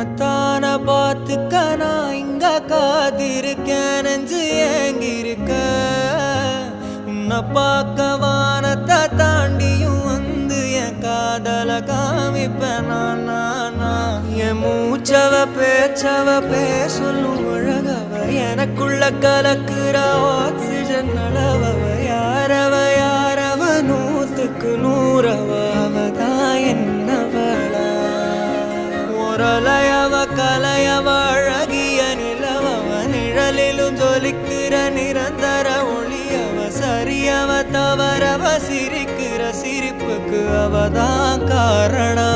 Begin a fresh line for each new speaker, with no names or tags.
உன்னத்தான பார்த்துக்க நான் இங்க காத்திருக்கேன் நெஞ்சு ஏங்கிருக்க உன்னை பார்க்க வானத்தை தாண்டியும் வந்து என் காதல காமிப்பேன் என் மூச்சவ பேச்சவ பேசலும் அழகவ எனக்குள்ள கலக்குற ஆக்சிஜன் அளவவ யாரவ நூத்துக்கு நூறவ அவதான் என்னவளா ஒரலையவ கலையவ அழகிய நிலவவ நிழலிலும் ஜொலிக்கிற நிரந்தர ஒளியவ சரியவ தவறவ சிரிக்கிற சிரிப்புக்கு அவதான் காரணம்